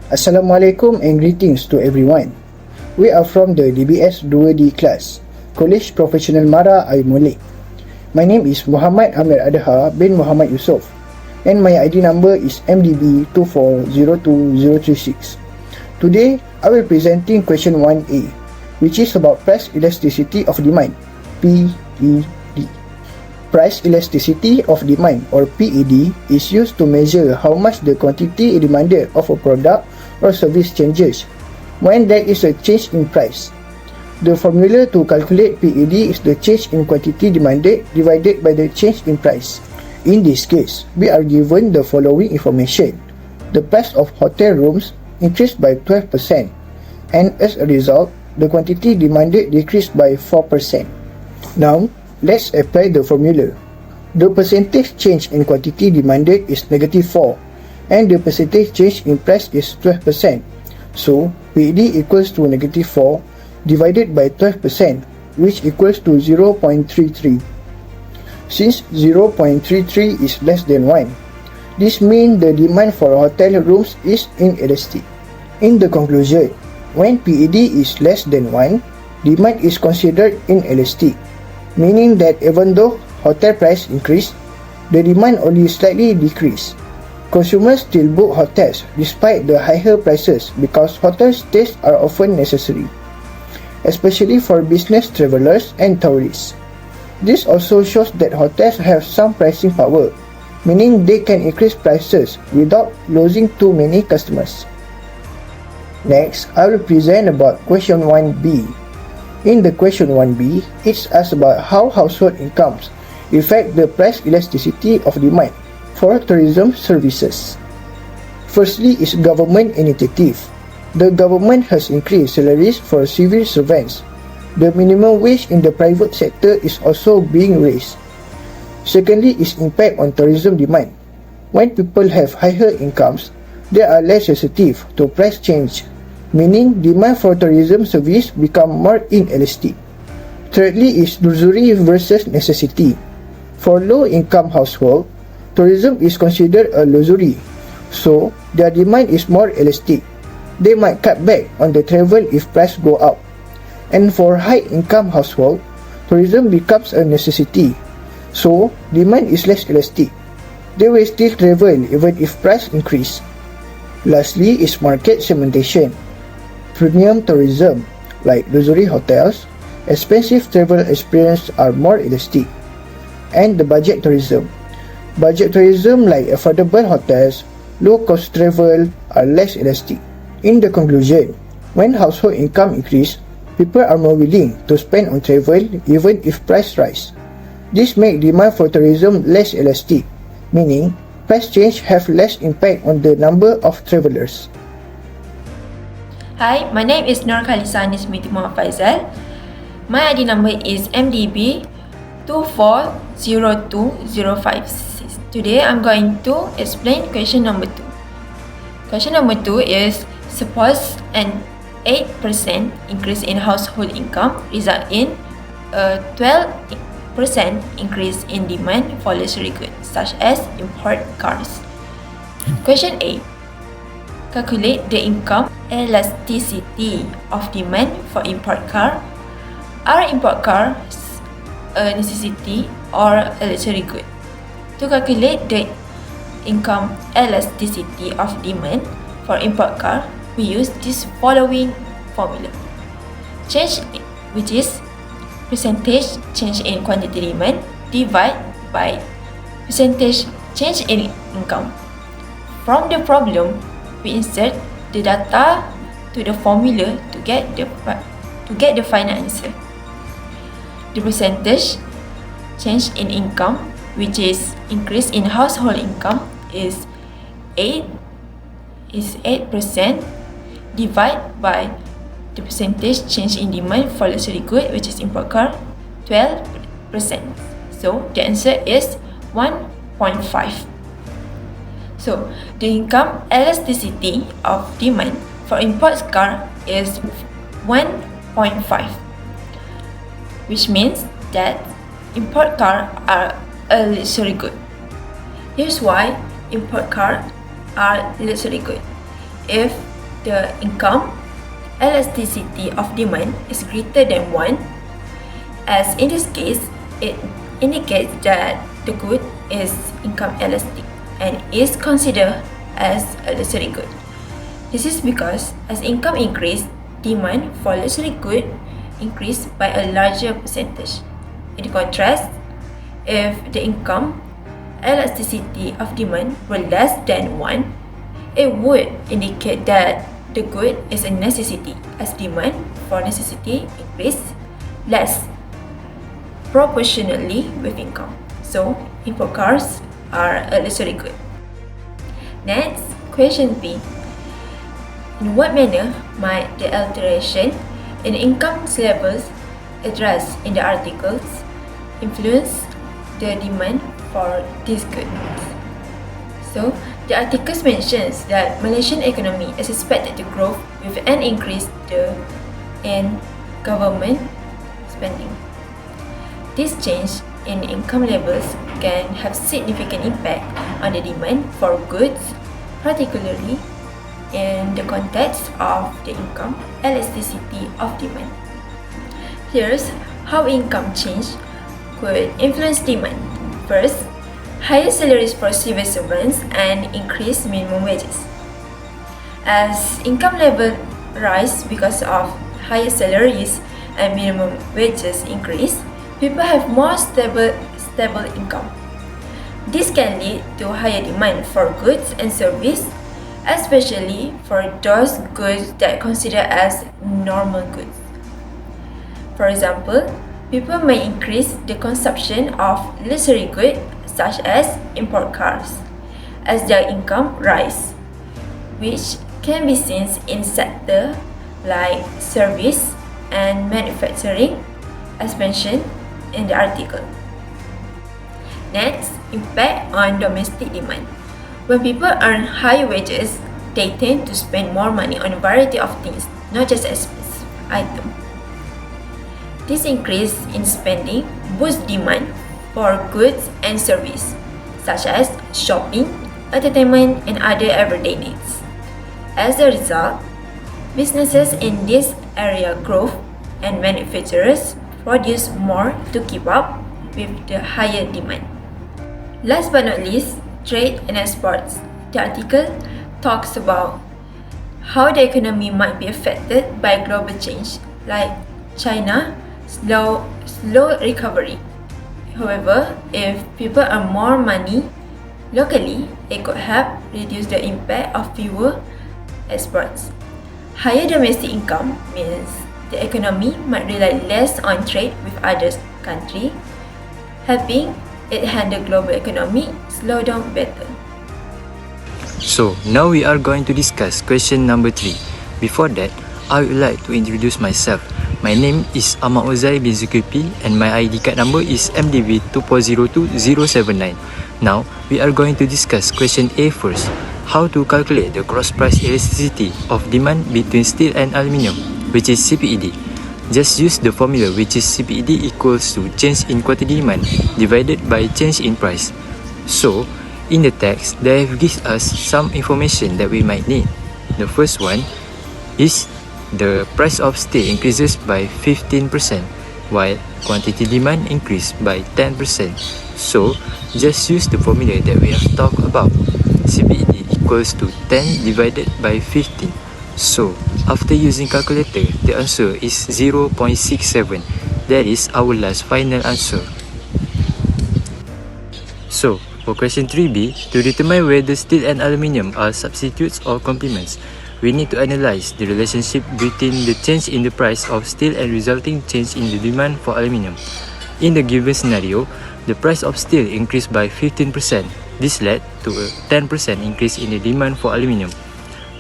Assalamualaikum and greetings to everyone. We are from the DBS 2D class, College Professional Mara Air Molek. My name is Muhammad Amir Adha bin Muhammad Yusof and my ID number is MDB2402036. Today, I will presenting question 1A, which is about price elasticity of demand, PED. Price elasticity of demand or PED is used to measure how much the quantity demanded of a product or service changes when there is a change in price. The formula to calculate PED is the change in quantity demanded divided by the change in price. In this case, we are given the following information. The price of hotel rooms increased by 12% and as a result, the quantity demanded decreased by 4%. Now, let's apply the formula. The percentage change in quantity demanded is -4 and the percentage change in price is 12%. So, PED equals to -4 divided by 12%, which equals to 0.33. Since 0.33 is less than 1, this means the demand for hotel rooms is inelastic. In the conclusion, when PED is less than 1, demand is considered inelastic, meaning that even though hotel price increase, the demand only slightly decrease. Consumers still book hotels despite the higher prices because hotel stays are often necessary, especially for business travelers and tourists. This also shows that hotels have some pricing power, meaning they can increase prices without losing too many customers. Next, I will present about question 1B. In the question 1B, it's asked about how household incomes affect the price elasticity of demand for tourism services. Firstly is government initiative. The government has increased salaries for civil servants. The minimum wage in the private sector is also being raised. Secondly is impact on tourism demand. When people have higher incomes, they are less sensitive to price change, meaning demand for tourism service become more inelastic. Thirdly is luxury versus necessity. For low-income household, tourism is considered a luxury, so their demand is more elastic. They might cut back on the travel if price go up. And for high-income household, tourism becomes a necessity, so demand is less elastic. They will still travel even if price increase. Lastly is market segmentation. Premium tourism, like luxury hotels, expensive travel experience are more elastic. And the budget tourism. Budget tourism like affordable hotels, low-cost travel are less elastic. In the conclusion, when household income increase, people are more willing to spend on travel even if price rise. This makes demand for tourism less elastic, meaning price change have less impact on the number of travelers. Hi, my name is Nur Khalisa Nismiti Muhammad Faizal. My ID number is MDB 2402056. Today I'm going to explain question number 2. Question number 2 is, suppose an 8% increase in household income result in a 12% increase in demand for luxury goods such as import cars. Question A. Calculate the income elasticity of demand for import car. Are import cars a necessity or a luxury good? To calculate the income elasticity of demand for import car, we use this following formula. Change, which is percentage change in quantity demand divided by percentage change in income. From the problem, we insert the data to the formula to get the final answer. The percentage change in income, which is increase in household income, is 8% divided by the percentage change in demand for luxury good, which is import car, 12%. So the answer is 1.5. So the income elasticity of demand for import car is 1.5, which means that import cars are a luxury good. Here's why import cars are luxury good. If the income elasticity of demand is greater than 1, as in this case, it indicates that the good is income elastic and is considered as a luxury good. This is because as income increase, demand for luxury good increase by a larger percentage. In contrast, if the income elasticity of demand were less than 1, it would indicate that the good is a necessity, as demand for necessity increase less proportionally with income. So, import cars are a luxury good. Next, question B. In what manner might the alteration in income levels addressed in the articles influence the demand for these goods? So, the articles mentions that Malaysian economy is expected to grow with an increase in government spending. This change in income levels can have significant impact on the demand for goods, particularly in the context of the income elasticity of demand. Here's how income change could influence demand. First, higher salaries for civil servants and increased minimum wages. As income level rise because of higher salaries and minimum wages increase, people have more stable income. This can lead to higher demand for goods and service, especially for those goods that consider as normal goods. For example, people may increase the consumption of luxury goods such as import cars as their income rise, which can be seen in sectors like service and manufacturing, as mentioned in the article. Next, impact on domestic demand. When people earn higher wages, they tend to spend more money on a variety of things, not just expensive items. This increase in spending boosts demand for goods and services, such as shopping, entertainment, and other everyday needs. As a result, businesses in this area grow and manufacturers produce more to keep up with the higher demand. Last but not least, trade and exports. The article talks about how the economy might be affected by global change, like China slow recovery. However, if people earn more money locally, it could help reduce the impact of fewer exports. Higher domestic income means the economy might rely less on trade with other countries, helping it handle global economy slow down better. So, now we are going to discuss question number 3. Before that, I would like to introduce myself. My name is Ahmad Ozai bin Zulkifli and my ID card number is MDV2402079. Now, we are going to discuss question A first. How to calculate the gross price elasticity of demand between steel and aluminium, which is CPED. Just use the formula, which is CPED equals to change in quantity demand divided by change in price. So, in the text, they have given us some information that we might need. The first one is the price of steel increases by 15%, while quantity demand increased by 10%. So, just use the formula that we have talked about. CPED equals to 10 divided by 15. So, after using calculator, the answer is 0.67. That is our last final answer. So, for question 3B, to determine whether steel and aluminium are substitutes or complements, we need to analyze the relationship between the change in the price of steel and resulting change in the demand for aluminium. In the given scenario, the price of steel increased by 15%. This led to a 10% increase in the demand for aluminium.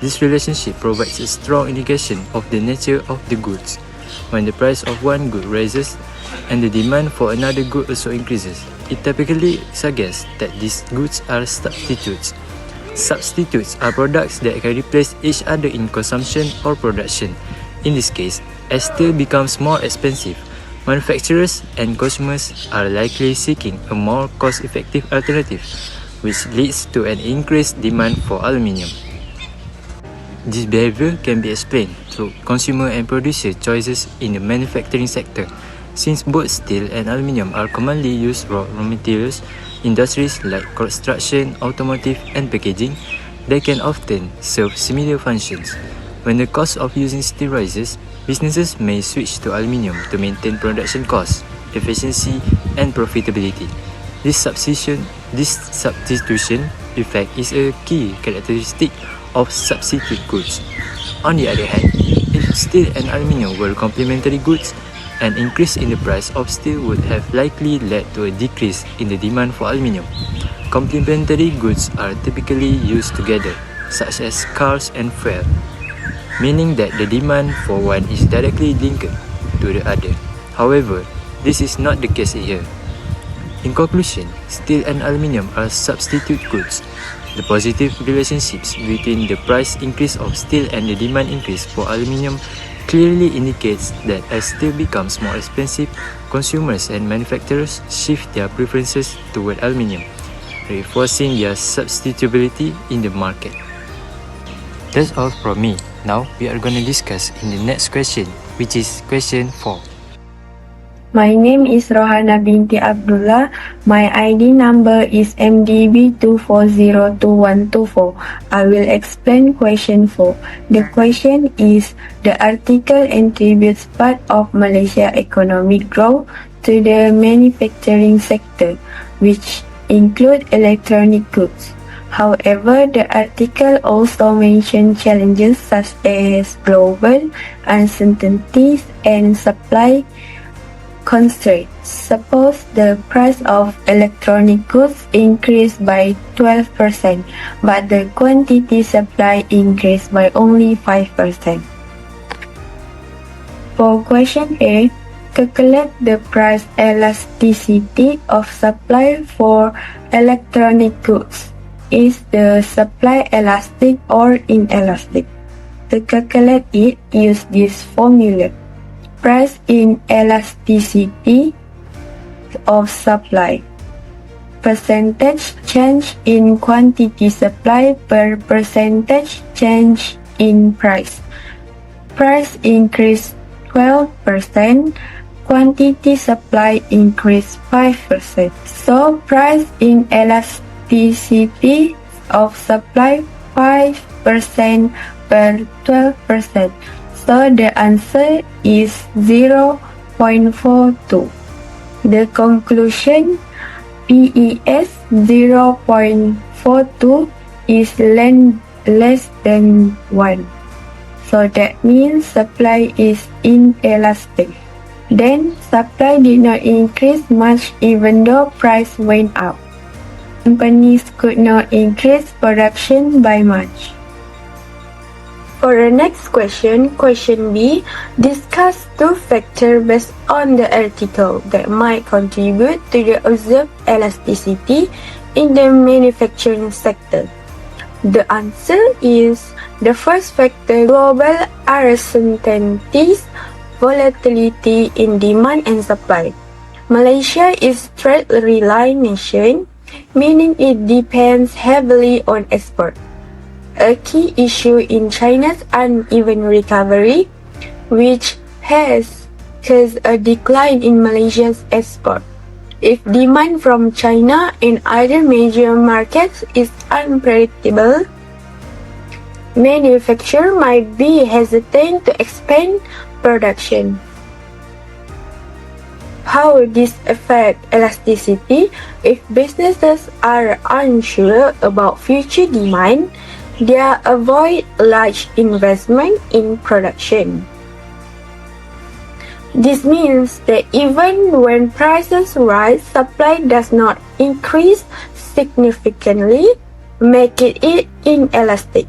This relationship provides a strong indication of the nature of the goods. When the price of one good rises and the demand for another good also increases, it typically suggests that these goods are substitutes. Substitutes are products that can replace each other in consumption or production. In this case, as steel becomes more expensive, manufacturers and consumers are likely seeking a more cost-effective alternative, which leads to an increased demand for aluminium. This behavior can be explained through consumer and producer choices in the manufacturing sector. Since both steel and aluminium are commonly used raw materials, industries like construction, automotive, and packaging, they can often serve similar functions. When the cost of using steel rises, businesses may switch to aluminium to maintain production costs, efficiency, and profitability. This substitution effect is a key characteristic of substitute goods. On the other hand, if steel and aluminium were complementary goods, an increase in the price of steel would have likely led to a decrease in the demand for aluminium. Complementary goods are typically used together, such as cars and fuel, meaning that the demand for one is directly linked to the other. However, this is not the case here. In conclusion, steel and aluminium are substitute goods. The positive relationships between the price increase of steel and the demand increase for aluminium clearly indicates that as steel becomes more expensive, consumers and manufacturers shift their preferences toward aluminium, reinforcing their substitutability in the market. That's all from me. Now we are going to discuss in the next question, which is question 4. My name is Rohana binti Abdullah. My ID number is MDB2402124. I will explain question 4. The question is, the article attributes part of Malaysia economic growth to the manufacturing sector, which include electronic goods. However, the article also mentions challenges such as global uncertainties and supply constraints. Suppose the price of electronic goods increased by 12%, but the quantity supply increased by only 5%. For question A, calculate the price elasticity of supply for electronic goods. Is the supply elastic or inelastic? To calculate it, use this formula. Price inelasticity of supply. Percentage change in quantity supply per percentage change in price. Price increased 12%, quantity supply increased 5%. So price inelasticity of supply 5% per 12%. So the answer is 0.42. The conclusion, PES 0.42 is less than 1. So that means supply is inelastic. Then supply did not increase much even though price went up. Companies could not increase production by much. For the next question, question B, discuss two factors based on the article that might contribute to the observed elasticity in the manufacturing sector. The answer is the first factor, global uncertainties, volatility in demand and supply. Malaysia is trade-reliant nation, meaning it depends heavily on export. A key issue in China's uneven recovery, which has caused a decline in Malaysia's export. If demand from China and other major markets is unpredictable, manufacturers might be hesitant to expand production. How this affect elasticity? If businesses are unsure about future demand, they avoid large investment in production. This means that even when prices rise, supply does not increase significantly, making it inelastic.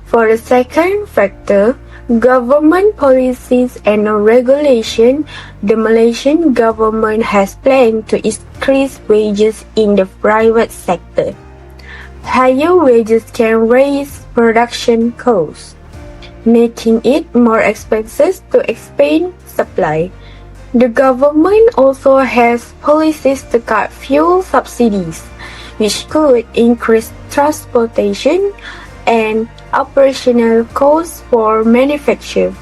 For the second factor, government policies and regulation, the Malaysian government has planned to increase wages in the private sector. Higher wages can raise production costs, making it more expensive to expand supply. The government also has policies to cut fuel subsidies, which could increase transportation and operational costs for manufacture.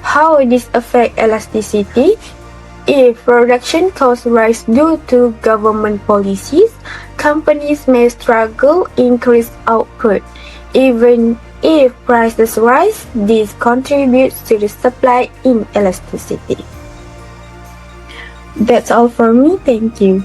How this affect elasticity? If production costs rise due to government policies, companies may struggle increase output. Even if prices rise, this contributes to the supply inelasticity. That's all for me. Thank you.